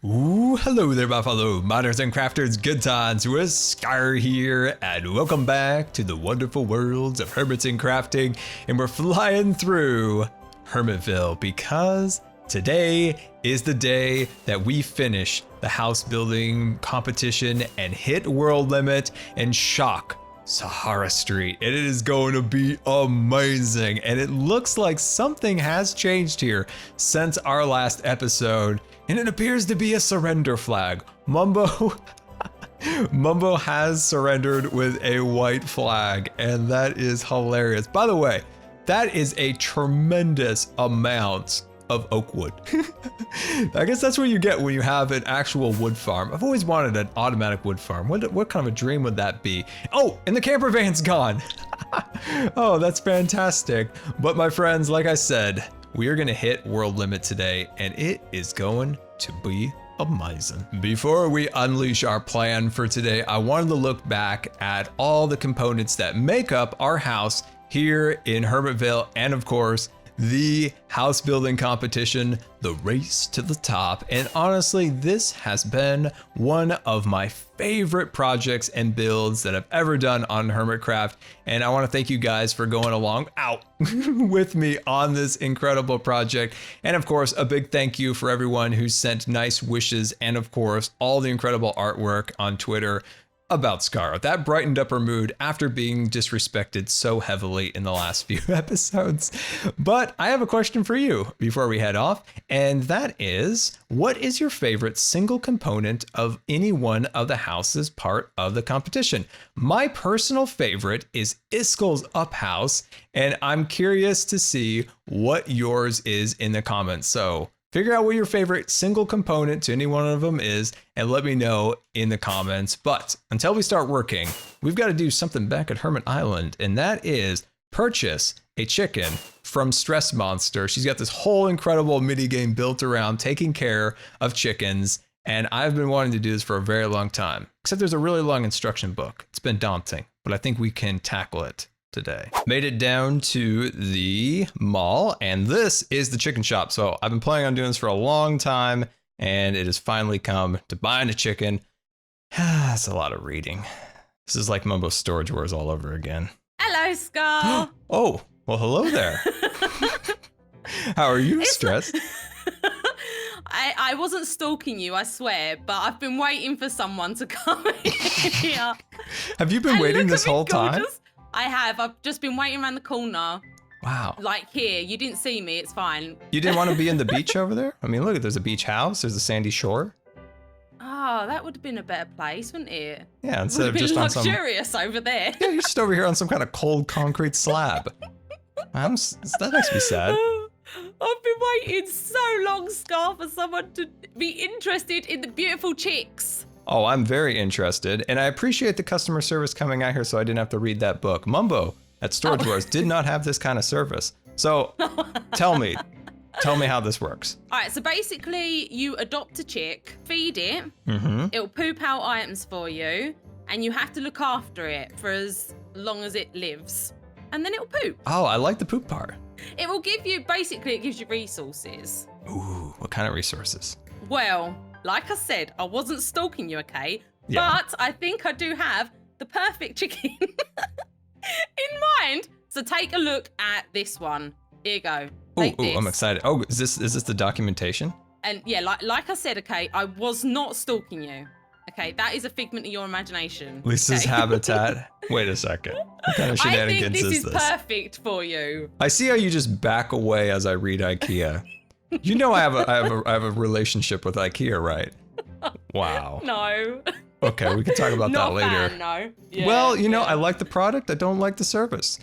Ooh, hello there, my fellow miners and crafters. Good times with Scar here, and welcome back to the wonderful worlds of Hermits and Crafting. And we're flying through Hermits Ville because today is the day that we finish the house building competition and hit world limit and shock Sahara Street. And it is going to be amazing. And it looks like something has changed here since our last episode. And it appears to be a surrender flag. Mumbo has surrendered with a white flag, and that is hilarious. By the way, that is a tremendous amount of oak wood. I guess that's what you get when you have an actual wood farm. I've always wanted an automatic wood farm. What kind of a dream would that be? Oh, and the camper van's gone. Oh, that's fantastic. But my friends, like I said, we are gonna hit world limit today, and it is going to be amazing. Before we unleash our plan for today, I wanted to look back at all the components that make up our house here in Hermits Ville, and of course, the house building competition, the race to the top. And honestly, this has been one of my favorite projects and builds that I've ever done on Hermitcraft. And I want to thank you guys for going along with me on this incredible project. And of course, a big thank you for everyone who sent nice wishes, and of course, all the incredible artwork on Twitter about Scara. That brightened up her mood after being disrespected so heavily in the last few episodes. But I have a question for you before we head off, and that is, what is your favorite single component of any one of the houses part of the competition? My personal favorite is Iskel's up house, and I'm curious to see what yours is in the comments. So figure out what your favorite single component to any one of them is and let me know in the comments. But until we start working, we've got to do something back at Hermit Island, and that is purchase a chicken from Stress Monster. She's got this whole incredible mini game built around taking care of chickens, and I've been wanting to do this for a very long time. Except there's a really long instruction book. It's been daunting, but I think we can tackle it today. Made it down to the mall, and this is the chicken shop. So I've been planning on doing this for a long time, and it has finally come to buying a chicken. That's a lot of reading. This is like Mumbo's Storage Wars all over again. Hello, Scar. Oh, well, hello there. How are you, Stress? I wasn't stalking you, I swear, but I've been waiting for someone to come in here. Have you been waiting this whole time? I have. I've just been waiting around the corner. Wow. Like here. You didn't see me. It's fine. You didn't want to be in the beach over there? I mean, look, there's a beach house. There's a sandy shore. Oh, that would have been a better place, wouldn't it? Yeah, instead of just on some luxurious over there. Yeah, you're just over here on some kind of cold concrete slab. That makes me sad. I've been waiting so long, Scar, for someone to be interested in the beautiful chicks. Oh, I'm very interested, and I appreciate the customer service coming out here so I didn't have to read that book. Mumbo at Storage Wars did not have this kind of service. So tell me how this works. All right, so basically you adopt a chick, feed it, it'll poop out items for you, and you have to look after it for as long as it lives, and then it'll poop. Oh, I like the poop part. It will give you, basically it gives you resources. Ooh, what kind of resources? Well, like I said, I wasn't stalking you, okay? Yeah. But I think I do have the perfect chicken in mind. So take a look at this one. Here you go. Ooh, I'm excited. Oh, is this the documentation? And yeah, like I said, okay, I was not stalking you. Okay, that is a figment of your imagination. Lisa's habitat. Wait a second. What kind of shenanigans I think is this is perfect for you. I see how you just back away as I read IKEA. You know I have a relationship with IKEA, right? Wow. No. Okay, we can talk about that later. Fan, no. Yeah, well, you know, I like the product. I don't like the service.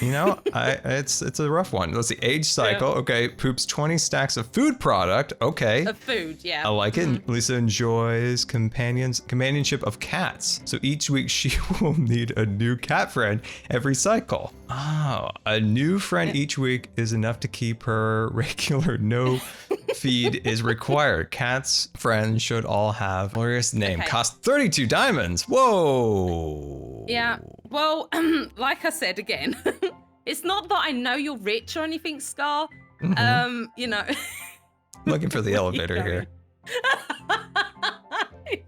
You know, it's a rough one. Let's see, age cycle. Yeah. Okay, poops 20 stacks of food product. Okay. Of food, yeah. I like it. Lisa enjoys companionship of cats. So each week she will need a new cat friend every cycle. Oh, a new friend each week is enough to keep her regular. No feed is required. Cats friends should all have a glorious name. Okay. Cost 32 diamonds. Whoa. Yeah. Well, like I said again, it's not that I know you're rich or anything, Scar. You know. Looking for the elevator here.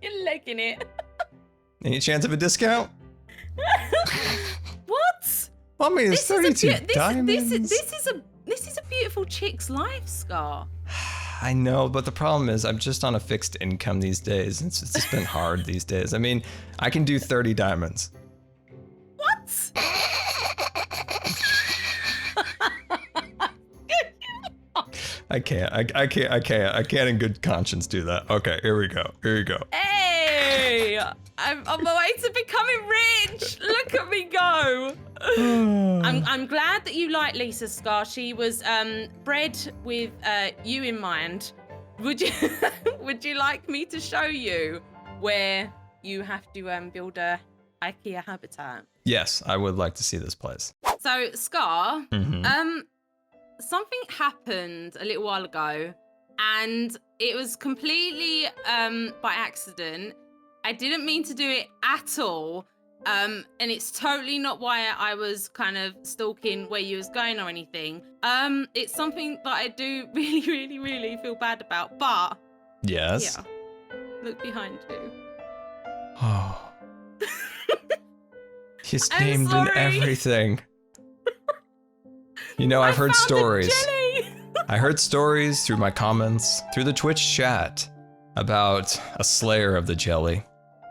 You're legging it. Any chance of a discount? What? Well, I mean, it's 32 diamonds. This is a beautiful chick's life, Scar. I know, but the problem is I'm just on a fixed income these days. It's just been hard these days. I mean, I can do 30 diamonds. What? I can't in good conscience do that. Okay, here we go. Hey, I'm on my way to becoming rich. Look at me go. I'm glad that you like Lisa, Scar. She was bred with you in mind. Would you like me to show you where you have to build a IKEA habitat? Yes, I would like to see this place. So, Scar, something happened a little while ago, and it was completely by accident. I didn't mean to do it at all, and it's totally not why I was kind of stalking where you was going or anything. It's something that I do really, really, really feel bad about, but... Yes? Yeah. Look behind you. Oh. He's named in everything. You know, I've heard stories. I heard stories through my comments, through the Twitch chat, about a slayer of the jelly,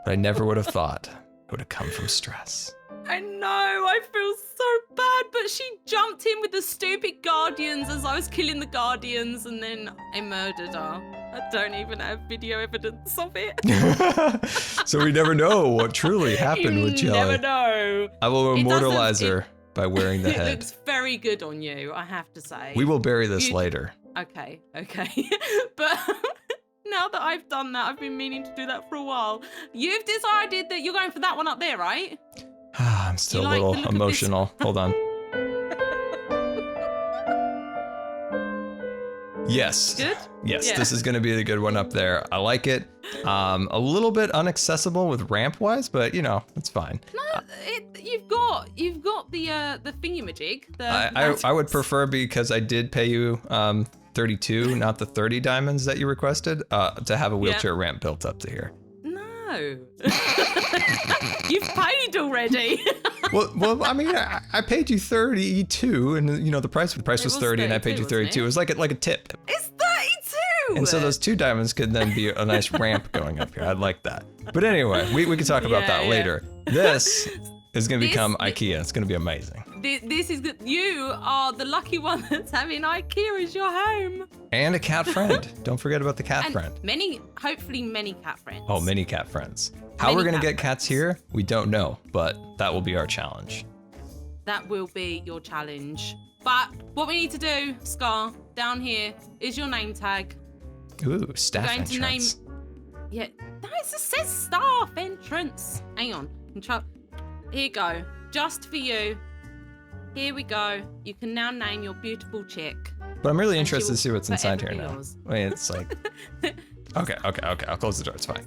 but I never would have thought it would have come from stress. I know, I feel so bad, but she jumped in with the stupid guardians as I was killing the guardians, and then I murdered her. I don't even have video evidence of it. So we never know what truly happened with Jelly. You never know. I will immortalize her by wearing the head. It looks very good on you, I have to say. We will bury this later. Okay. But now that I've done that, I've been meaning to do that for a while. You've decided that you're going for that one up there, right? I'm still a little emotional. Hold on. Yes. Good? Yes, Yeah. This is going to be the good one up there. I like it. A little bit unaccessible with ramp-wise, but you know, it's fine. No, you've got the thingamajig. I would prefer, because I did pay you 32, not the 30 diamonds that you requested, to have a wheelchair ramp built up to here. No. You've paid already. well, I mean, I paid you 32, and you know the price was 30, and I paid you 32. It was like a tip. It's 32. And so those 2 diamonds could then be a nice ramp going up here. I'd like that. But anyway, we can talk about that later. This is going to become IKEA. It's going to be amazing. This is good. You are the lucky one that's having IKEA as your home. And a cat friend. Don't forget about the cat friend. Hopefully many cat friends. Oh, many cat friends. How we're going to get cats here, we don't know, but that will be our challenge. That will be your challenge. But what we need to do, Scar, down here, is your name tag. Ooh, staff entrance. Yeah, no, it says staff entrance. Hang on. Here you go. Just for you. Here we go. You can now name your beautiful chick. But I'm really interested to see what's inside here now. Yours. I mean, it's like... Okay. I'll close the door. It's fine.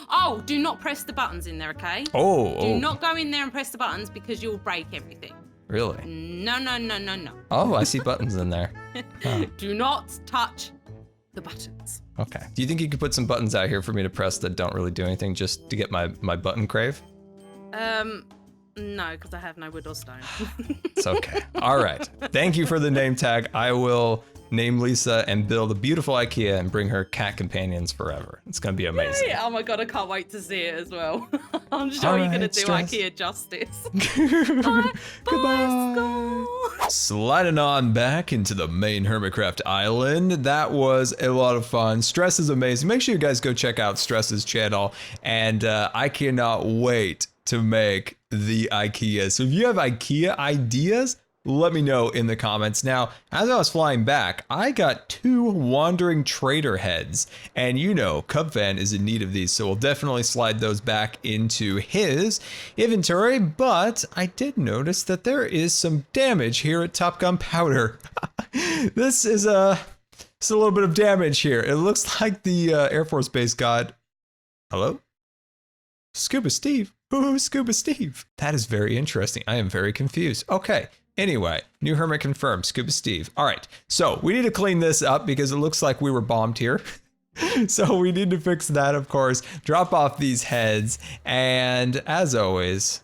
Oh, do not press the buttons in there, okay? Do not go in there and press the buttons because you'll break everything. Really? No. Oh, I see buttons in there. Oh. Do not touch the buttons. Okay. Do you think you could put some buttons out here for me to press that don't really do anything, just to get my button crave? No, because I have no wood or stone. It's okay. All right. Thank you for the name tag. I will name Lisa and build a beautiful IKEA and bring her cat companions forever. It's going to be amazing. Yeah, oh my god, I can't wait to see it as well. I'm sure you're going to do IKEA justice. Goodbye. Sliding on back into the main Hermitcraft island. That was a lot of fun. Stress is amazing. Make sure you guys go check out Stress's channel. And I cannot wait to make the IKEA. So if you have IKEA ideas, let me know in the comments. Now, as I was flying back, I got 2 wandering trader heads, and you know, Cubfan is in need of these, so we'll definitely slide those back into his inventory. But I did notice that there is some damage here at Top Gun Powder. This is a little bit of damage here. It looks like the Air Force Base got... Hello? Scuba Steve? Who's Scuba Steve? That is very interesting. I am very confused. Okay. Anyway, new hermit confirmed, Scuba Steve. All right, so we need to clean this up because it looks like we were bombed here. So we need to fix that, of course. Drop off these heads. And as always,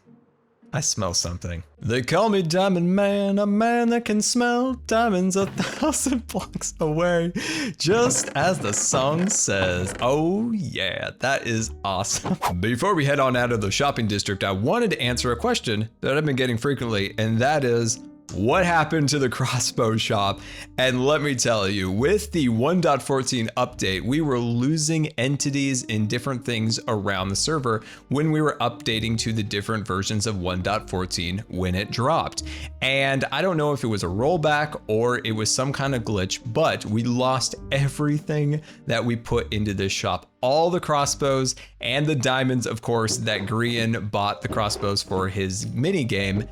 I smell something. They call me Diamond Man, a man that can smell diamonds 1,000 blocks away. Just as the song says. Oh yeah, that is awesome. Before we head on out of the shopping district, I wanted to answer a question that I've been getting frequently, and that is, what happened to the Crossbow Shop? And let me tell you, with the 1.14 update, we were losing entities in different things around the server when we were updating to the different versions of 1.14 when it dropped. And I don't know if it was a rollback or it was some kind of glitch, but we lost everything that we put into this shop. All the crossbows and the diamonds, of course, that Grian bought the crossbows for his mini game.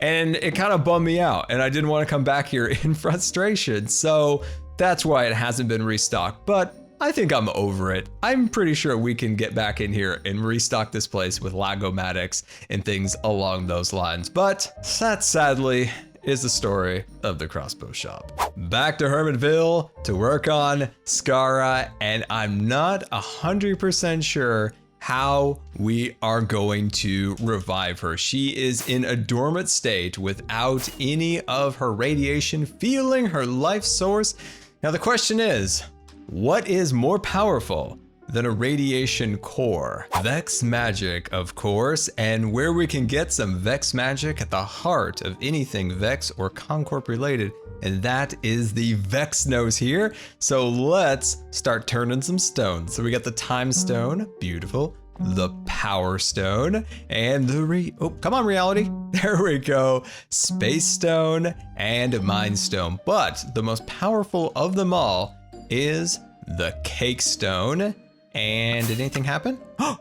And it kind of bummed me out, and I didn't want to come back here in frustration. So that's why it hasn't been restocked, but I think I'm over it. I'm pretty sure we can get back in here and restock this place with Lagomatics and things along those lines. But that sadly is the story of the Crossbow Shop. Back to Hermits Ville to work on Scara, and I'm not 100% sure how we are going to revive her. She is in a dormant state without any of her radiation feeling her life source. Now the question is, what is more powerful than a radiation core? Vex Magic, of course, and where we can get some Vex Magic at the heart of anything Vex or Concorp related, and that is the Vex nose here. So let's start turning some stones. So we got the time stone, beautiful. The power stone and the come on, reality. There we go. Space stone and mind stone. But the most powerful of them all is the cake stone. And did anything happen? Oh,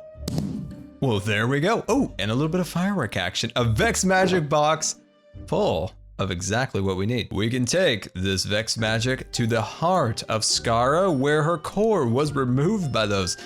well, there we go. Oh, and a little bit of firework action. A Vex Magic box full of exactly what we need. We can take this Vex Magic to the heart of Scara, where her core was removed by those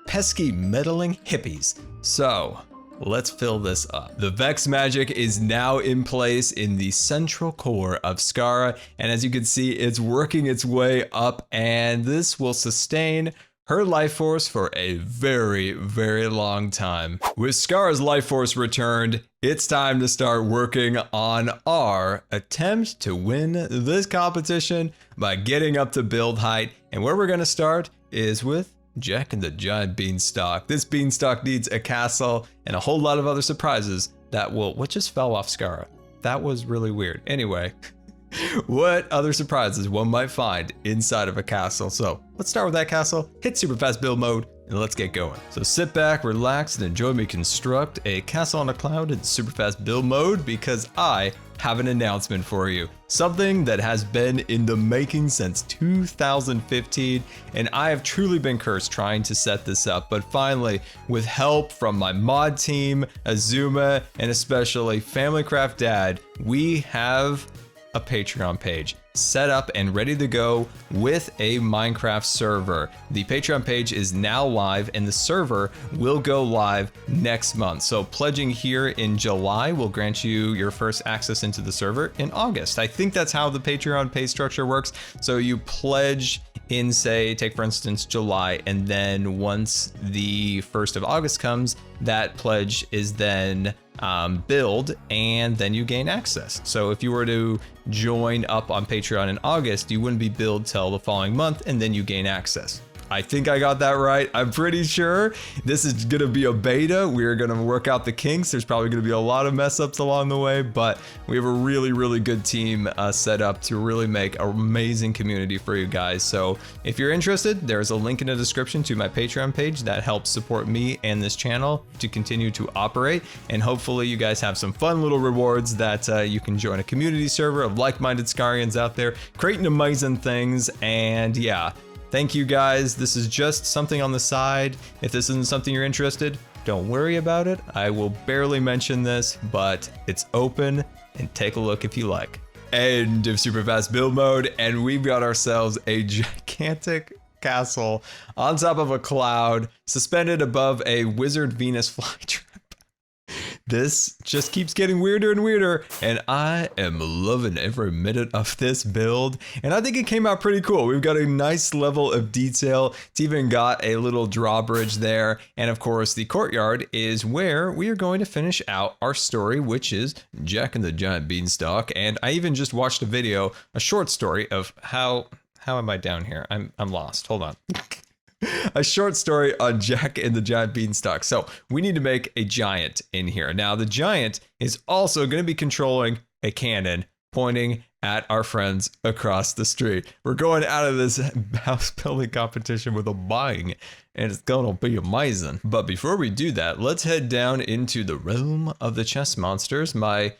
pesky meddling hippies. So let's fill this up. The Vex Magic is now in place in the central core of Scara, and as you can see, it's working its way up, and this will sustain her life force for a very, very long time. With Scara's life force returned, it's time to start working on our attempt to win this competition by getting up to build height. And where we're gonna start is with Jack and the Giant Beanstalk. This beanstalk needs a castle and a whole lot of other surprises that will, what just fell off Scara? That was really weird. Anyway, what other surprises one might find inside of a castle. So let's start with that castle, hit super fast build mode, and let's get going. So sit back, relax, and enjoy me construct a castle on a cloud in super fast build mode, because I have an announcement for you. Something that has been in the making since 2015, and I have truly been cursed trying to set this up, but finally, with help from my mod team, Azuma, and especially Familycraft Dad, we have a Patreon page set up and ready to go with a Minecraft server. The Patreon page is now live and the server will go live next month. So pledging here in July will grant you your first access into the server in August. I think that's how the Patreon pay structure works. So you pledge in, say, take for instance July, and then once the 1st of August comes, that pledge is then billed, and then you gain access. So if you were to join up on Patreon in August, you wouldn't be billed till the following month, and then you gain access. I think I got that right. I'm pretty sure this is gonna be a beta. We're gonna work out the kinks. There's probably gonna be a lot of mess ups along the way, but we have a really, really good team set up to really make an amazing community for you guys. So if you're interested, there's a link in the description to my Patreon page that helps support me and this channel to continue to operate. And hopefully you guys have some fun little rewards that you can join a community server of like-minded Scarians out there, creating amazing things. And yeah, thank you guys. This is just something on the side. If this isn't something you're interested, don't worry about it. I will barely mention this, but it's open, and take a look if you like. End of super fast build mode, and we've got ourselves a gigantic castle on top of a cloud, suspended above a wizard Venus flytrap. This just keeps getting weirder and weirder, and I am loving every minute of this build, and I think it came out pretty cool. We've got a nice level of detail. It's even got a little drawbridge there, and of course the courtyard is where we are going to finish out our story, which is Jack and the Giant Beanstalk. And I even just watched a video, a short story of how am I down here? I'm lost. Hold on. A short story on Jack and the Giant Beanstalk. So we need to make a giant in here. Now the giant is also going to be controlling a cannon pointing at our friends across the street. We're going out of this house building competition with a bang, and it's gonna be amazing. But before we do that, let's head down into the realm of the chest monsters, my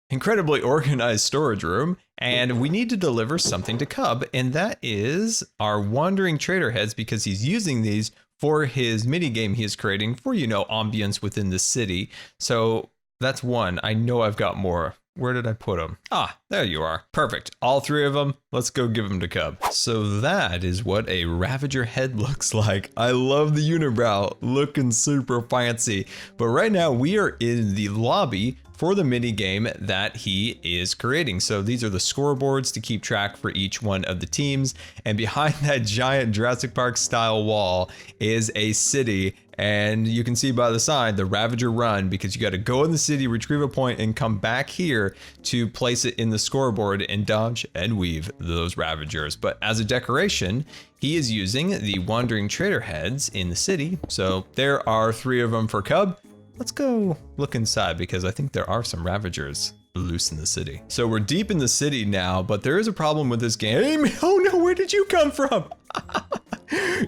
incredibly organized storage room, and we need to deliver something to Cub, and that is our wandering trader heads, because he's using these for his mini game he is creating for, you know, ambience within the city. So that's one. I know I've got more. Where did I put them? Ah, there you are. Perfect. All three of them. Let's go give them to Cub. So that is what a Ravager head looks like. I love the unibrow, looking super fancy. But right now we are in the lobby for the mini game that he is creating. So these are the scoreboards to keep track for each one of the teams. And behind that giant Jurassic Park style wall is a city. And you can see by the sign, the Ravager Run, because you got to go in the city, retrieve a point, and come back here to place it in the scoreboard and dodge and weave those Ravagers. But as a decoration, he is using the Wandering Trader heads in the city. So there are three of them for Cub. Let's go look inside, because I think there are some Ravagers loose in the city. So we're deep in the city now, but there is a problem with this game. Oh no, where did you come from?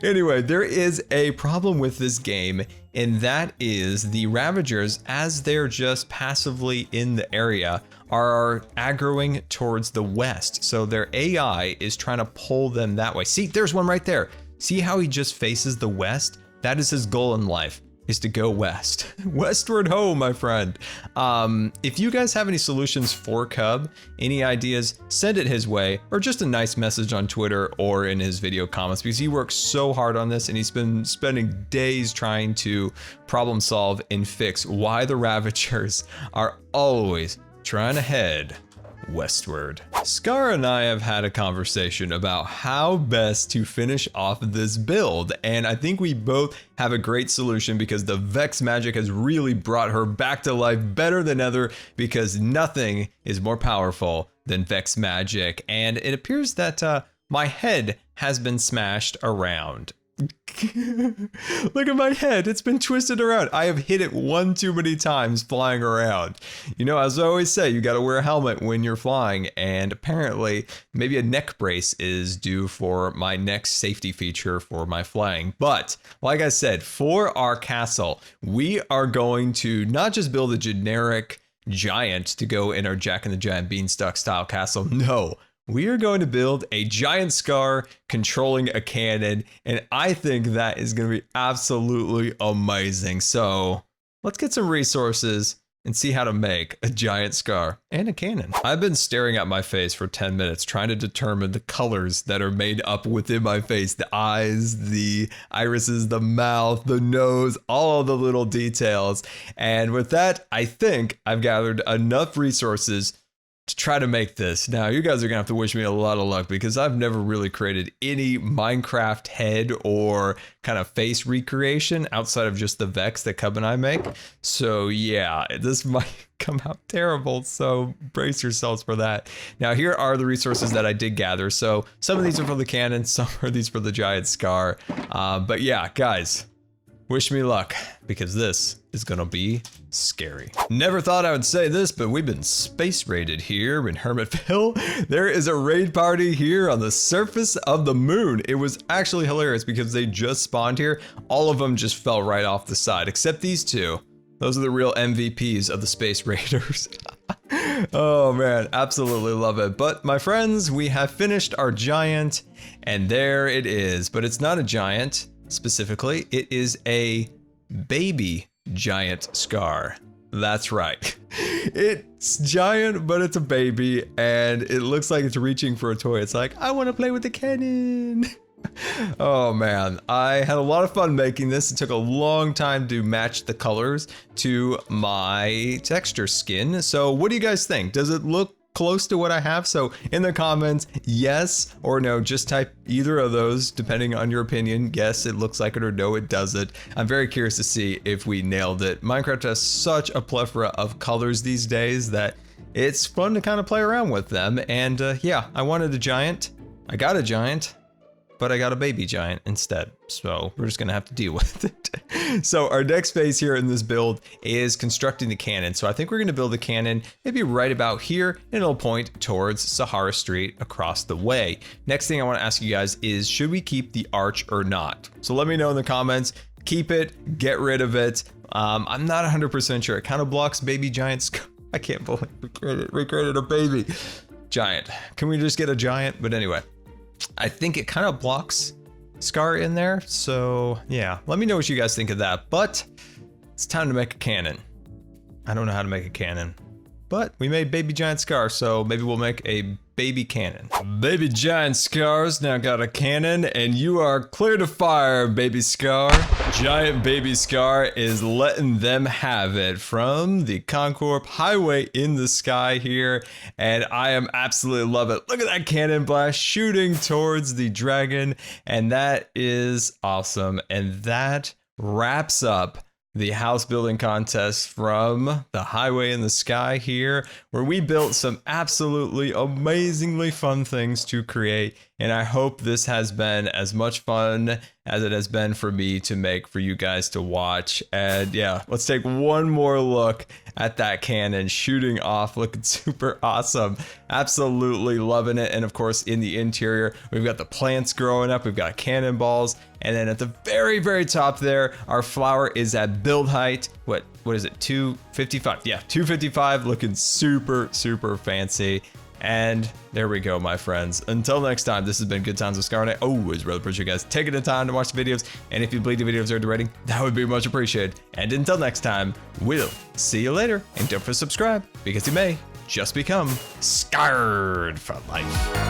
Anyway, there is a problem with this game, and that is the Ravagers, as they're just passively in the area, are aggroing towards the west. So their AI is trying to pull them that way. See, there's one right there. See how he just faces the west? That is his goal in life, is to go west. Westward ho, my friend. If you guys have any solutions for Cub, any ideas, send it his way, or just a nice message on Twitter or in his video comments, because he works so hard on this, and he's been spending days trying to problem solve and fix why the Ravagers are always trying to head westward. Scara and I have had a conversation about how best to finish off this build, and I think we both have a great solution, because the Vex Magic has really brought her back to life better than ever, because nothing is more powerful than Vex Magic, and it appears that my head has been smashed around. Look at my head, it's been twisted around. I have hit it one too many times flying around. You know, as I always say, you got to wear a helmet when you're flying, and apparently maybe a neck brace is due for my next safety feature for my flying. But like I said, for our castle, we are going to not just build a generic giant to go in our Jack and the Giant Beanstalk style castle. No, we are going to build a giant Scar controlling a cannon, and I think that is going to be absolutely amazing. So let's get some resources and see how to make a giant Scar and a cannon. I've been staring at my face for 10 minutes trying to determine the colors that are made up within my face. The eyes, the irises, the mouth, the nose, all of the little details. And with that, I think I've gathered enough resources to try to make this. Now, you guys are gonna have to wish me a lot of luck, because I've never really created any Minecraft head or kind of face recreation outside of just the Vex that Cub and I make. So yeah, this might come out terrible, so brace yourselves for that. Now, here are the resources that I did gather. So some of these are for the cannon, some are these for the giant Scar. But yeah, guys, wish me luck, because this is gonna be scary. Never thought I would say this, but we've been space raided here in Hermits Ville. There is a raid party here on the surface of the moon. It was actually hilarious, because they just spawned here. All of them just fell right off the side, except these two. Those are the real MVPs of the space raiders. Oh man, absolutely love it. But my friends, we have finished our giant, and there it is. But it's not a giant. Specifically, it is a baby giant Scar. That's right. It's giant, but it's a baby, and it looks like it's reaching for a toy. It's like, I want to play with the cannon. Oh man, I had a lot of fun making this. It took a long time to match the colors to my texture skin. So what do you guys think? Does it look close to what I have? So in the comments, yes or no, just type either of those depending on your opinion. Yes, it looks like it, or no, it doesn't. I'm very curious to see if we nailed it. Minecraft has such a plethora of colors these days that it's fun to kind of play around with them. And yeah, I wanted a giant. I got a giant, but I got a baby giant instead. So we're just gonna have to deal with it. So our next phase here in this build is constructing the cannon. So I think we're gonna build a cannon maybe right about here, and it'll point towards Sahara Street across the way. Next thing I wanna ask you guys is, should we keep the arch or not? So let me know in the comments. Keep it, get rid of it. I'm not 100% sure. It kind of blocks baby giants. I can't believe we created a baby giant. Can we just get a giant? But anyway, I think it kind of blocks Scar in there. So yeah, let me know what you guys think of that. But it's time to make a cannon. I don't know how to make a cannon, but we made baby giant Scar, so maybe we'll make a baby cannon. Baby giant Scar's now got a cannon, and you are clear to fire, baby Scar. Giant baby Scar is letting them have it from the Concorp highway in the sky here, and I am absolutely love it. Look at that cannon blast shooting towards the dragon, and that is awesome. And that wraps up the house building contest from the highway in the sky here, where we built some absolutely amazingly fun things to create. And I hope this has been as much fun as it has been for me to make for you guys to watch. And yeah, let's take one more look at that cannon shooting off, looking super awesome. Absolutely loving it. And of course, in the interior, we've got the plants growing up, we've got cannonballs, and then at the very, very top there, our flower is at build height. What is it, 255? Yeah, 255, looking super, super fancy. And there we go, my friends. Until next time, this has been Good Times with Scar, and I always really appreciate you guys taking the time to watch the videos. And if you believe the videos are the rating, that would be much appreciated. And until next time, we'll see you later. And don't forget to subscribe, because you may just become scarred for life.